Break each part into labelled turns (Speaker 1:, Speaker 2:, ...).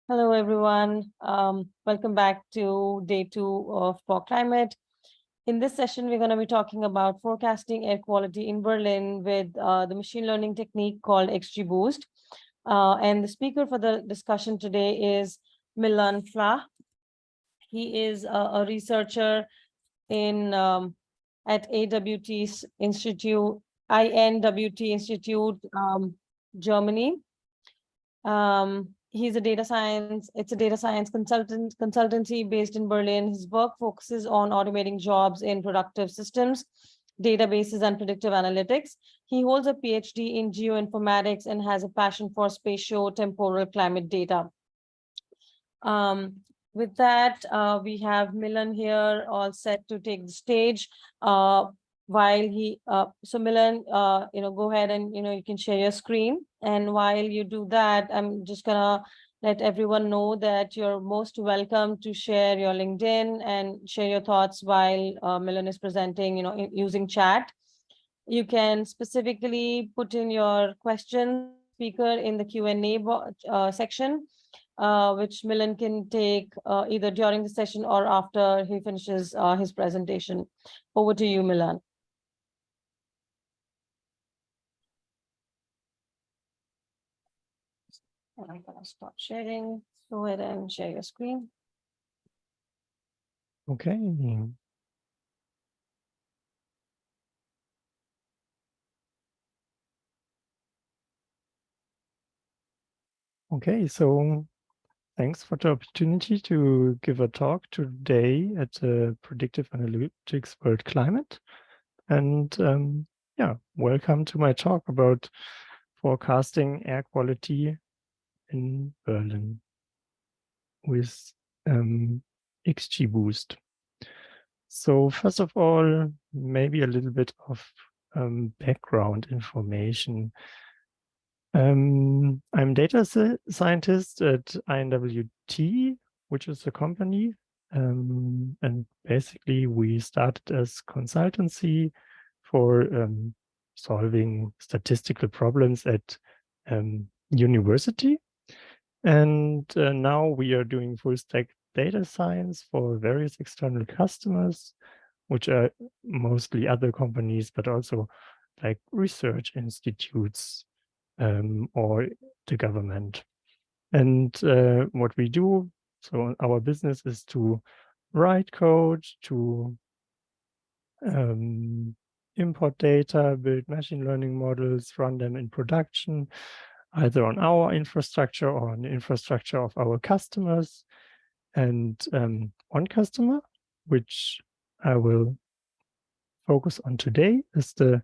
Speaker 1: Hello, everyone. Welcome back to day 2 of For Climate. In this session, we're going to be talking about forecasting air quality in Berlin with the machine learning technique called XGBoost. And the speaker for the discussion today is Milan Flach. He is a researcher in at INWT Institute, Germany. He's a data science, it's a data science consultancy based in Berlin. His work focuses on automating jobs in productive systems, databases, and predictive analytics. He holds a PhD in geoinformatics and has a passion for spatio-temporal climate data. With that, we have Milan here all set to take the stage. While he, so Milan, go ahead and, you can share your screen. And while you do that, I'm just gonna let everyone know that you're most welcome to share your LinkedIn and share your thoughts while Milan is presenting, using chat. You can specifically put in your questions to the speaker in the Q&A section, which Milan can take either during the session or after he finishes his presentation. Over to you, Milan. And I'm going to stop sharing. Go ahead and share your screen.
Speaker 2: Okay. Okay, so thanks for the opportunity to give a talk today at the Predictive Analytics World Climate. And yeah, welcome to my talk about forecasting air quality in Berlin with XGBoost. So first of all, maybe a little bit of background information. I'm data scientist at INWT, which is a company. And basically we started as consultancy for solving statistical problems at university. And now we are doing full stack data science for various external customers, which are mostly other companies, but also like research institutes or the government. And what we do, so our business is to write code, to import data, build machine learning models, run them in production, either on our infrastructure or on the infrastructure of our customers. And one customer, which I will focus on today, is the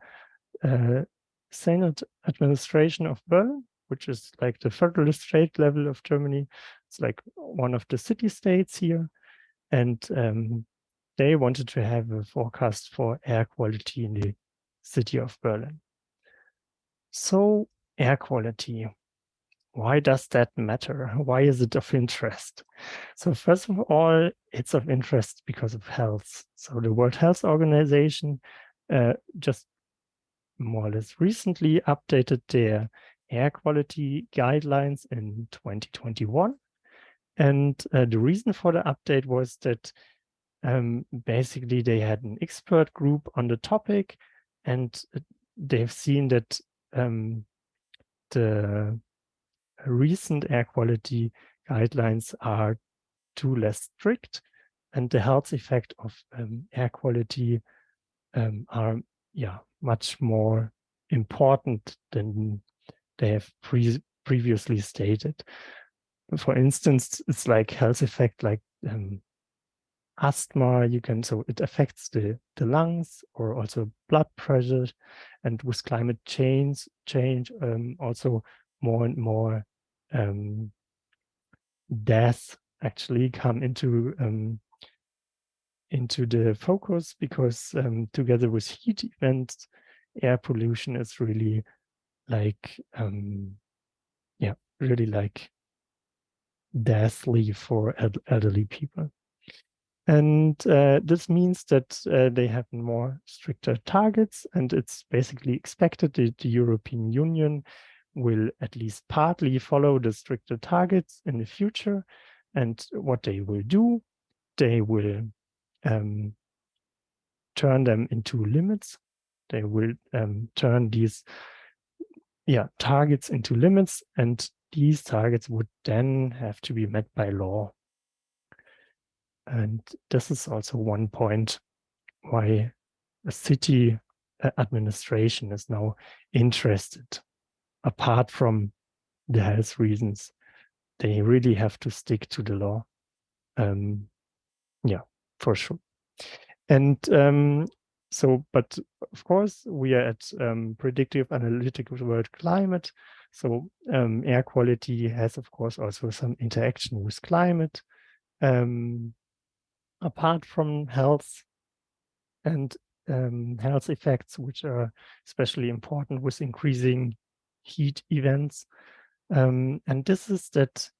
Speaker 2: Senate administration of Berlin, which is like the federal state level of Germany. It's like one of the city states here. And they wanted to have a forecast for air quality in the city of Berlin. So air quality, why does that matter? Why is it of interest? So first of all, it's of interest because of health. So the World Health Organization just more or less recently updated their air quality guidelines in 2021. And the reason for the update was that basically they had an expert group on the topic, and they've seen that the recent air quality guidelines are too less strict, and the health effect of air quality are much more important than they have previously stated. For instance, it's like health effect like asthma, so it affects the lungs or also blood pressure. And with climate change also more and more deaths actually come into the focus, because together with heat events, air pollution is really like really like deathly for elderly people. And this means that they have more stricter targets, and it's basically expected that the European Union will at least partly follow the stricter targets in the future. And what they will do, they will turn them into limits. They will turn these targets into limits, and these targets would then have to be met by law. And this is also one point why a city administration is now interested. Apart from the health reasons, they really have to stick to the law. Yeah, for sure. And so, but of course, we are at predictive analytical world climate. So air quality has, of course, also some interaction with climate. Apart from health and health effects, which are especially important with increasing heat events. And this is that,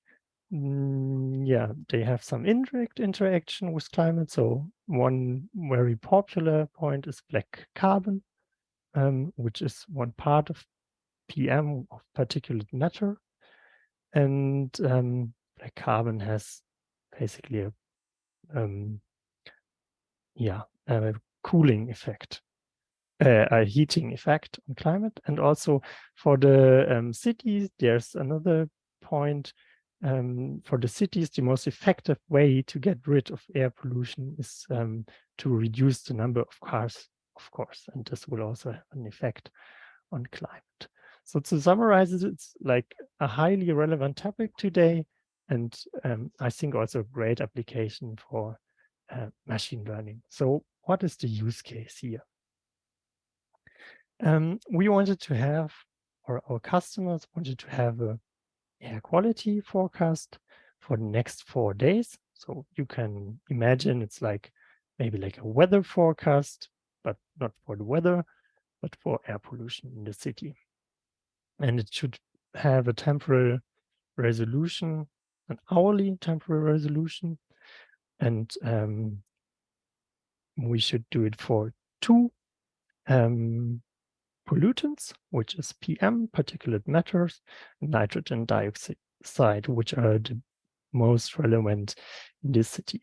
Speaker 2: they have some indirect interaction with climate. So one very popular point is black carbon, which is one part of PM, of particulate matter. And black carbon has basically a cooling effect, a heating effect on climate. And also for the cities, there's another point. For the cities, the most effective way to get rid of air pollution is to reduce the number of cars, of course, and this will also have an effect on climate. So to summarize it, it's like a highly relevant topic today, and I think also a great application for machine learning. So what is the use case here? We wanted to have, or our customers wanted to have a air quality forecast for the next 4 days. So you can imagine it's like maybe like a weather forecast, but not for the weather, but for air pollution in the city. And it should have a temporal resolution, an hourly temporal resolution. And we should do it for 2 pollutants, which is PM, particulate matters, and nitrogen dioxide, which are the most relevant in this city.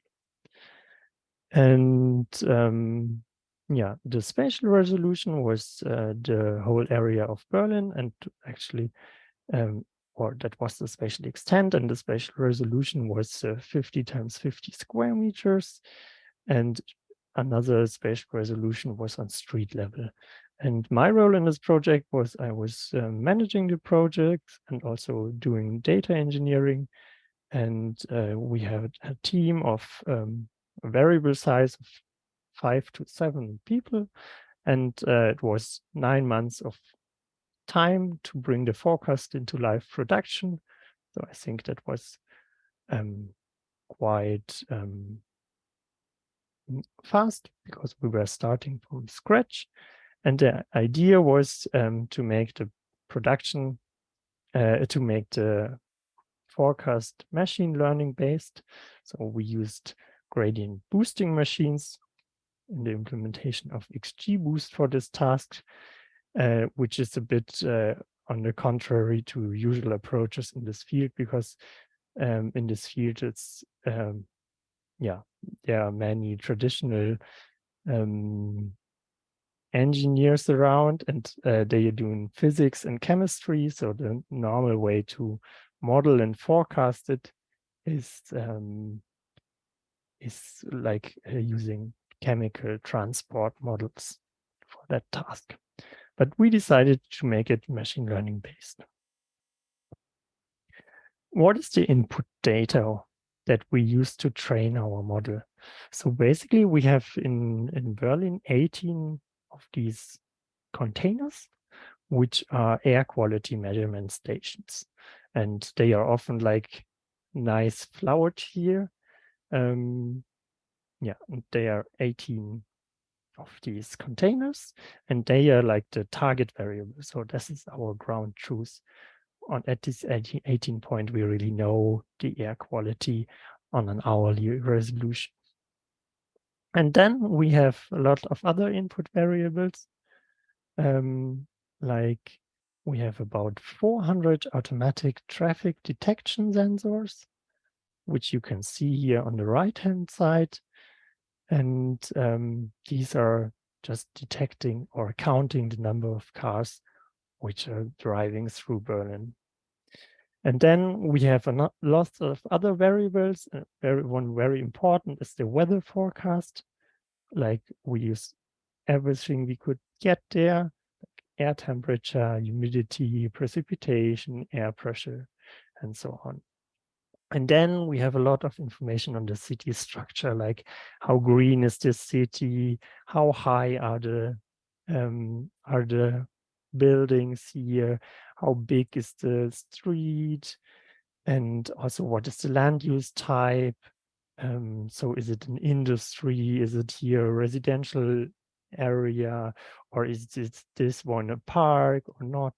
Speaker 2: And the spatial resolution was the whole area of Berlin, and actually, or that was the spatial extent, and the spatial resolution was 50 times 50 square meters. And another spatial resolution was on street level. And my role in this project was I was managing the project and also doing data engineering. And we had a team of a variable size of 5 to 7 people. And it was 9 months of time to bring the forecast into live production. So I think that was quite fast because we were starting from scratch. And the idea was to make the production, to make the forecast machine learning based. So we used gradient boosting machines in the implementation of XGBoost for this task, which is a bit on the contrary to usual approaches in this field, because in this field it's there are many traditional engineers around, and they are doing physics and chemistry. So the normal way to model and forecast it is like using chemical transport models for that task. But we decided to make it machine learning based. What is the input data that we use to train our model? So basically we have in Berlin 18 of these containers, which are air quality measurement stations. And they are often like nice flowered here. And they are 18 of these containers, and they are like the target variable. So this is our ground truth. At this 18 point, we really know the air quality on an hourly resolution. And then we have a lot of other input variables, like we have about 400 automatic traffic detection sensors, which you can see here on the right-hand side. And these are just detecting or counting the number of cars which are driving through Berlin. And then we have a lot of other variables. One very important is the weather forecast. Like we use everything we could get there, like air temperature, humidity, precipitation, air pressure, and so on. And then we have a lot of information on the city structure, like how green is this city, how high are the buildings here, how big is the street, and also what is the land use type. So is it an industry? Is it here a residential area, or is this one a park or not?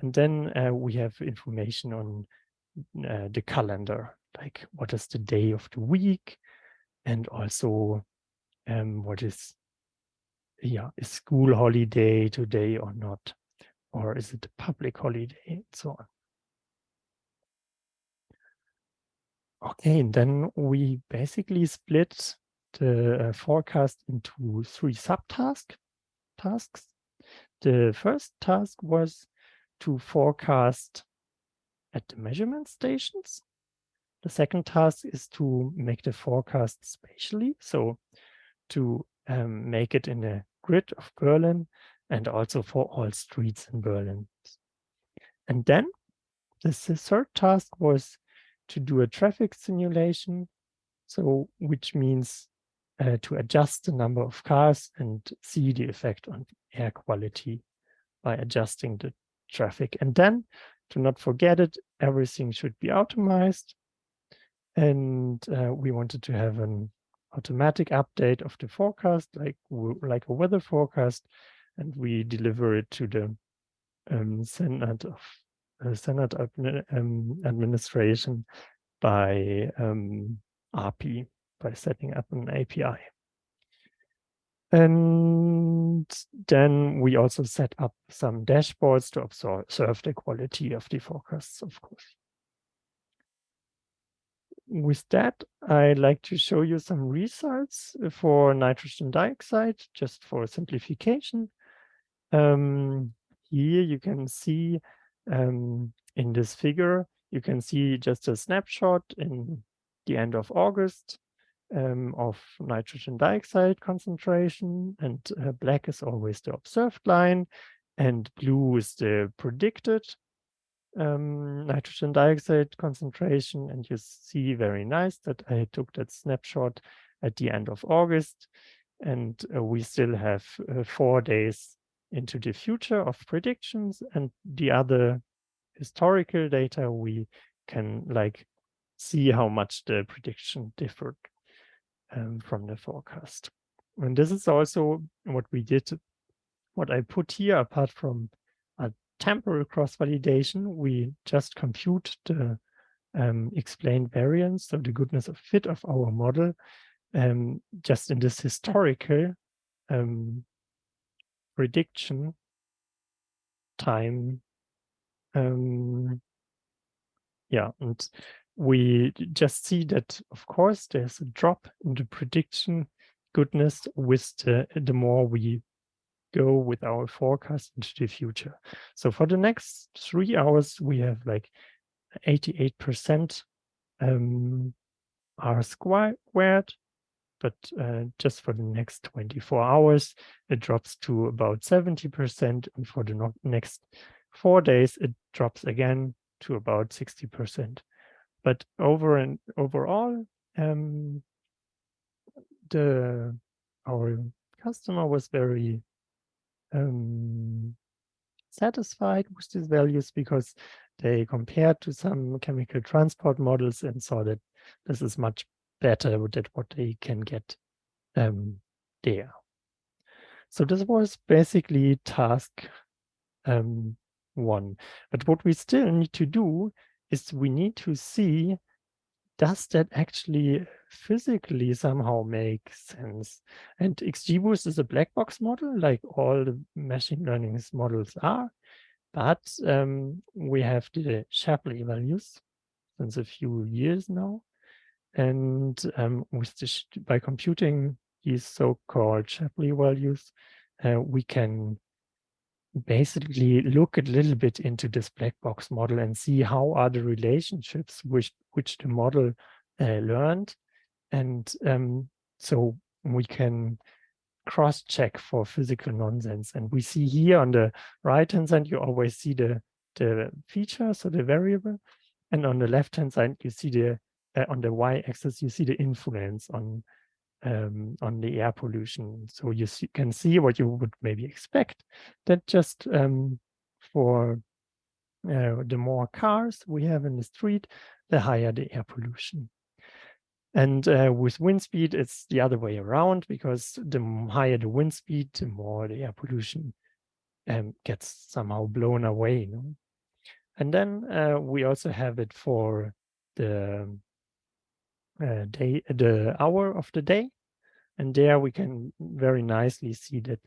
Speaker 2: And then we have information on the calendar, like what is the day of the week, and also what is school holiday today or not, or is it a public holiday, and so on. Okay, and then we basically split the forecast into 3 tasks. The first task was to forecast at the measurement stations. The second task is to make the forecast spatially, so to make it in a grid of Berlin and also for all streets in Berlin. And then the third task was to do a traffic simulation, so which means to adjust the number of cars and see the effect on air quality by adjusting the traffic. And then, to not forget it, everything should be automized. And we wanted to have an automatic update of the forecast, like a weather forecast, and we deliver it to the Senate administration by API, by setting up an API. And then we also set up some dashboards to observe the quality of the forecasts, of course. With that, I'd like to show you some results for nitrogen dioxide, just for simplification. Here you can see in this figure, you can see just a snapshot in the end of August of nitrogen dioxide concentration, and black is always the observed line, and blue is the predicted nitrogen dioxide concentration. And you see very nice that I took that snapshot at the end of August, and we still have 4 days into the future of predictions, and the other historical data we can like see how much the prediction differed from the forecast. And this is also what we did, what I put here. Apart from a temporal cross-validation, we just compute the explained variance, so the goodness of fit of our model, just in this historical prediction time. Yeah, and we just see that, of course, there's a drop in the prediction goodness with the more we go with our forecast into the future. So for the next 3 hours, we have like 88% R squared, but just for the next 24 hours, it drops to about 70%, and for the next 4 days, it drops again to about 60%. But overall, our customer was very satisfied with these values, because they compared to some chemical transport models and saw that this is much better than what they can get there. So this was basically task 1. But what we still need to do is we need to see, does that actually physically somehow make sense? And XGBoost is a black box model, like all the machine learning models are. But we have the Shapley values since a few years now. And with by computing these so-called Shapley values, we can basically look a little bit into this black box model and see how are the relationships which the model learned. And so we can cross-check for physical nonsense. And we see here on the right-hand side, you always see the feature, so the variable. And on the left-hand side, you see the, on the y-axis, you see the influence on the air pollution. So you can see what you would maybe expect, that just for the more cars we have in the street, the higher the air pollution. And with wind speed, it's the other way around, because the higher the wind speed, the more the air pollution gets somehow blown away. You know? And then we also have it for the the hour of the day. And there we can very nicely see that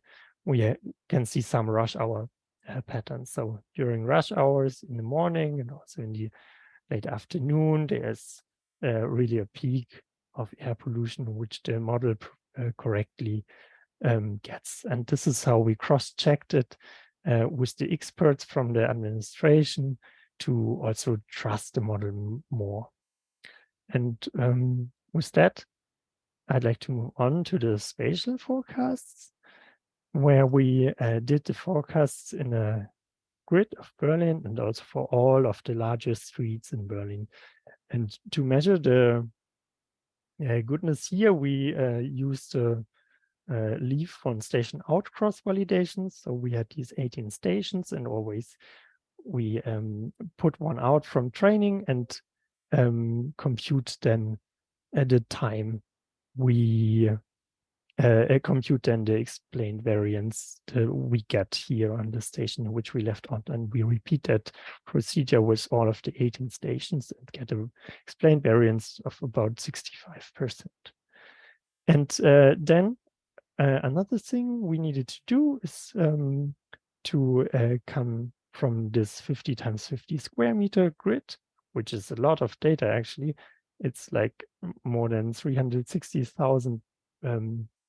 Speaker 2: we can see some rush hour patterns. So during rush hours in the morning and also in the late afternoon, there's really a peak of air pollution, which the model correctly gets. And this is how we cross-checked it with the experts from the administration to also trust the model more. And with that, I'd like to move on to the spatial forecasts, where we did the forecasts in a grid of Berlin and also for all of the largest streets in Berlin. And to measure the goodness here, we used leave from station out cross validations. So we had these 18 stations, and always we put one out from training and compute then at the time we compute then the explained variance we get here on the station which we left on, and we repeat that procedure with all of the 18 stations and get an explained variance of about 65%. And then another thing we needed to do is to come from this 50 times 50 square meter grid, which is a lot of data actually. It's like more than 360,000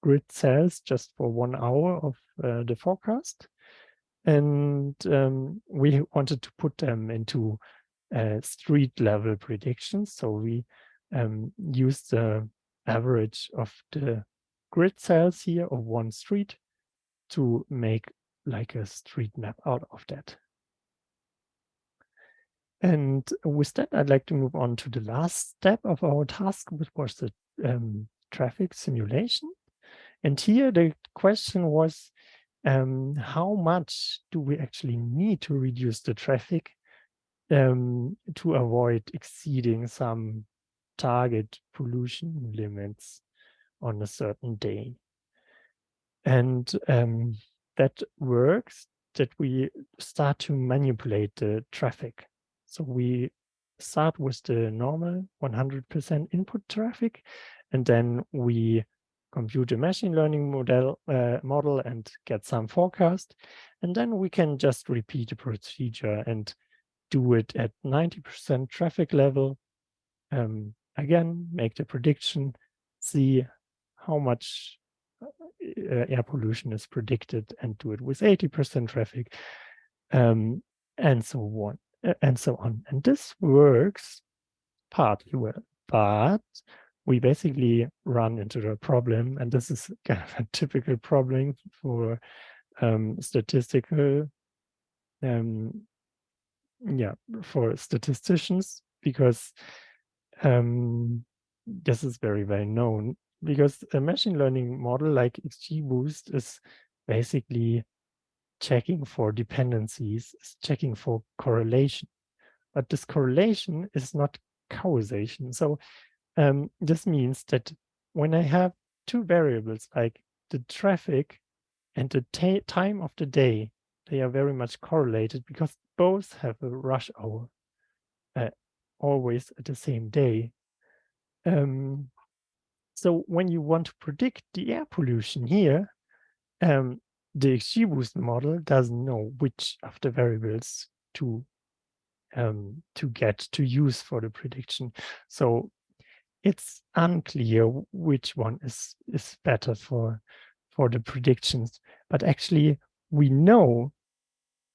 Speaker 2: grid cells just for 1 hour of the forecast. And we wanted to put them into street level predictions. So we used the average of the grid cells here of one street to make like a street map out of that. And with that, I'd like to move on to the last step of our task, which was the traffic simulation. And here the question was, how much do we actually need to reduce the traffic to avoid exceeding some target pollution limits on a certain day? And that works that we start to manipulate the traffic. So we start with the normal 100% input traffic, and then we compute a machine learning model and get some forecast. And then we can just repeat the procedure and do it at 90% traffic level. Again, make the prediction, see how much air pollution is predicted, and do it with 80% traffic, and so on, and so on. And this works partly well, but we basically run into the problem, and this is kind of a typical problem for statistical, for statisticians, because this is very well known, because a machine learning model like XGBoost is basically checking for dependencies, is checking for correlation. But this correlation is not causation. So this means that when I have two variables like the traffic and the time of the day, they are very much correlated because both have a rush hour always at the same day. So when you want to predict the air pollution here, the XGBoost model doesn't know which of the variables to get to use for the prediction. So it's unclear which one is better for the predictions. But actually, we know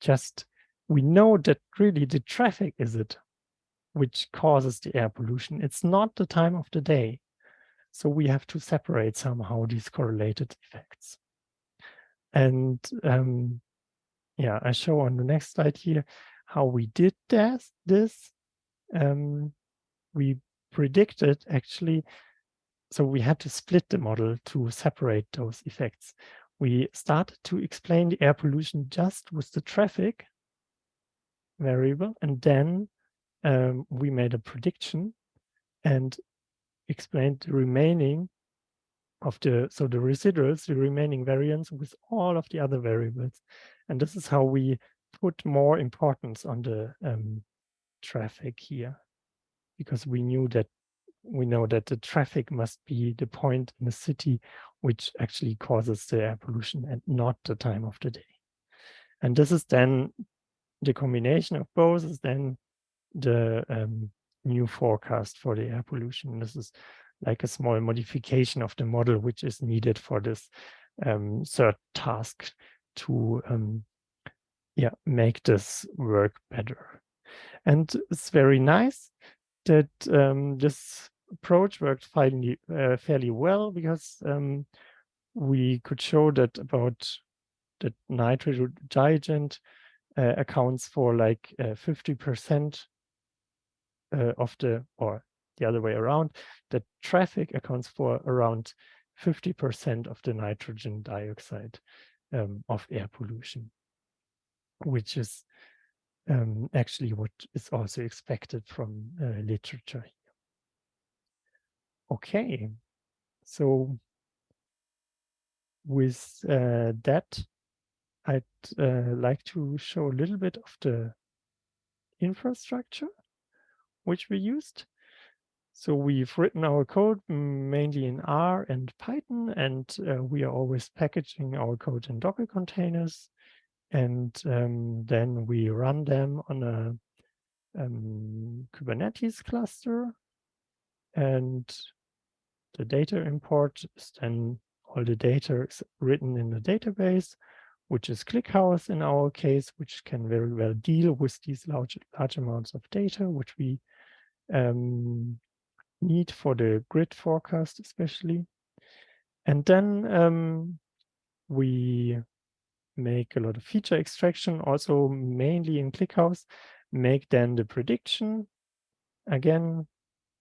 Speaker 2: that really the traffic is it which causes the air pollution. It's not the time of the day. So we have to separate somehow these correlated effects. And yeah, I show on the next slide here how we did this. We predicted actually, so we had to split the model to separate those effects. We started to explain the air pollution just with the traffic variable, and then we made a prediction and explained the remaining of the residuals, the remaining variance with all of the other variables. And this is how we put more importance on the traffic here, because we know that the traffic must be the point in the city which actually causes the air pollution and not the time of the day. And this is then the combination of both is then the new forecast for the air pollution. This is like a small modification of the model which is needed for this third task to make this work better. And it's very nice that this approach worked fairly well, because we could show that that nitrogen giant accounts for like 50% of or the other way around, that traffic accounts for around 50% of the nitrogen dioxide of air pollution, which is actually what is also expected from literature. Okay, so with that, I'd like to show a little bit of the infrastructure which we used. So we've written our code mainly in R and Python, and we are always packaging our code in Docker containers. And then we run them on a Kubernetes cluster. And the data import is then all the data is written in the database, which is ClickHouse in our case, which can very well deal with these large amounts of data, which we need for the grid forecast especially. And then we make a lot of feature extraction, also mainly in ClickHouse, make then the prediction, again,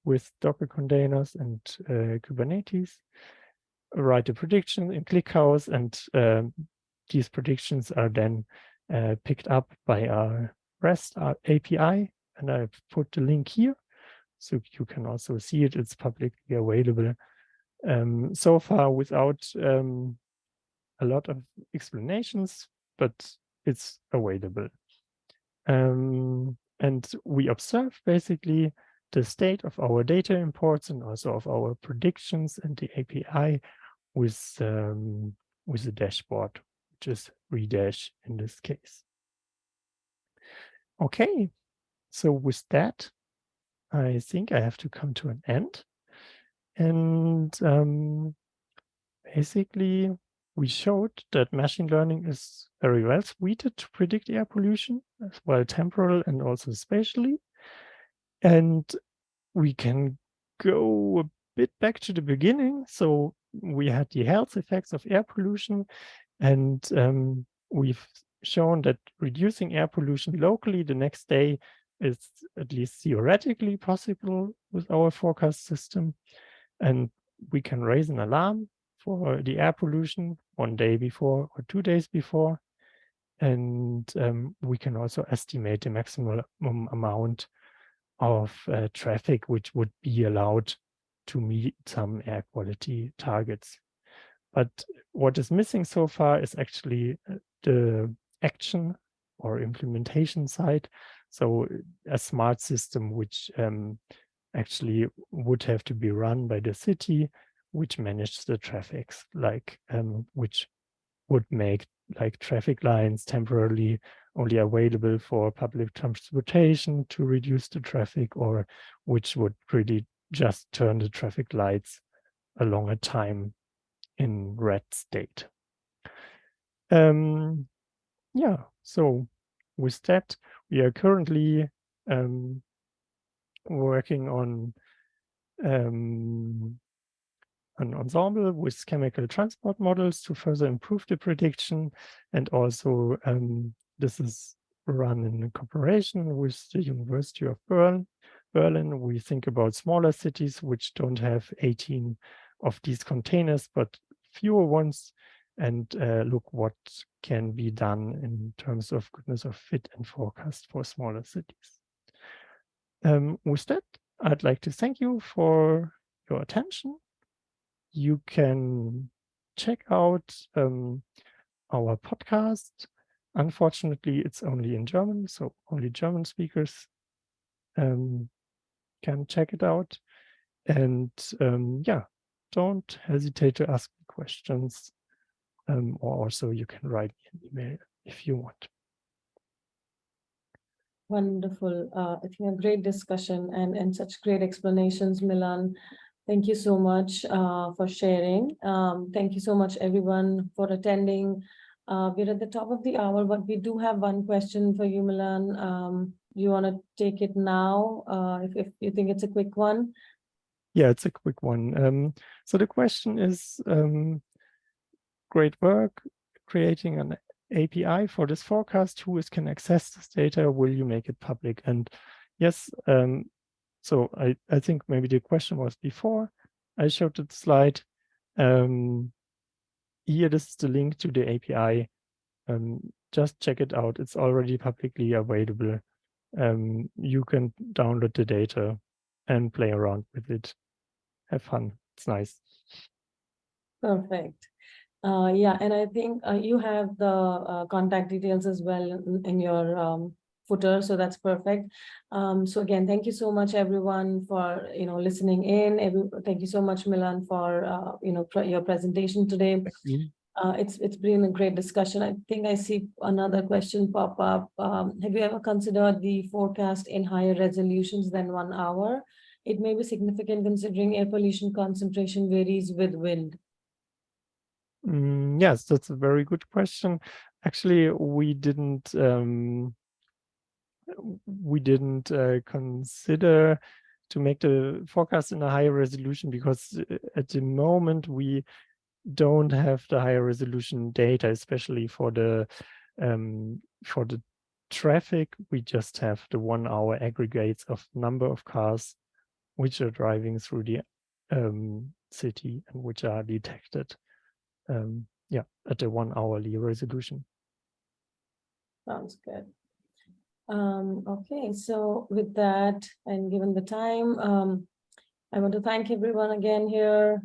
Speaker 2: with Docker containers and Kubernetes, write the prediction in ClickHouse, and these predictions are then picked up by our REST API, and I've put the link here, so you can also see it. It's publicly available. So far without a lot of explanations, but it's available. And we observe basically the state of our data imports and also of our predictions and the API with the dashboard, which is Redash in this case. Okay, so with that, I think I have to come to an end. And basically, we showed that machine learning is very well suited to predict air pollution, as well temporal and also spatially. And we can go a bit back to the beginning. So we had the health effects of air pollution, and we've shown that reducing air pollution locally the next day is at least theoretically possible with our forecast system. And we can raise an alarm for the air pollution 1 day before or 2 days before. And we can also estimate the maximum amount of traffic which would be allowed to meet some air quality targets. But what is missing so far is actually the action or implementation side. So a smart system which actually would have to be run by the city, which manages the traffic, like which would make like traffic lines temporarily only available for public transportation to reduce the traffic, or which would really just turn the traffic lights a longer time in red state. Yeah, so with that, we are currently working on an ensemble with chemical transport models to further improve the prediction. And also this is run in cooperation with the University of Berlin. We think about smaller cities which don't have 18 of these containers, but fewer ones, and look what can be done in terms of goodness of fit and forecast for smaller cities. With that, I'd like to thank you for your attention. You can check out our podcast. Unfortunately, it's only in German, so only German speakers can check it out. And yeah, don't hesitate to ask me questions, or also you can write me an email if you want.
Speaker 1: Wonderful. I think a great discussion and such great explanations, Milan. Thank you so much for sharing. Thank you so much, everyone, for attending. We're at the top of the hour, but we do have one question for you, Milan. You want to take it now, if you think it's a quick one?
Speaker 2: Yeah, it's a quick one. So the question is, great work creating an API for this forecast. Who can access this data? Will you make it public? And yes, so I think maybe the question was before I showed the slide. Here, this is the link to the API. Just check it out. It's already publicly available. You can download the data and play around with it. Have fun. It's nice.
Speaker 1: Perfect. Yeah, and I think you have the contact details as well in your footer, so that's perfect. So again, thank you so much, everyone, for listening in. Thank you so much, Milan, for your presentation today.
Speaker 2: Thank you.
Speaker 1: It's been a great discussion. I think I see another question pop up. Have you ever considered the forecast in higher resolutions than 1 hour? It may be significant considering air pollution concentration varies with wind.
Speaker 2: Yes, that's a very good question. Actually, we didn't consider to make the forecast in a higher resolution because at the moment we don't have the higher resolution data, especially for the traffic. We just have the 1 hour aggregates of number of cars which are driving through the city and which are detected yeah, at the 1 hourly resolution.
Speaker 1: Sounds good. Okay, so with that, and given the time, I want to thank everyone again here.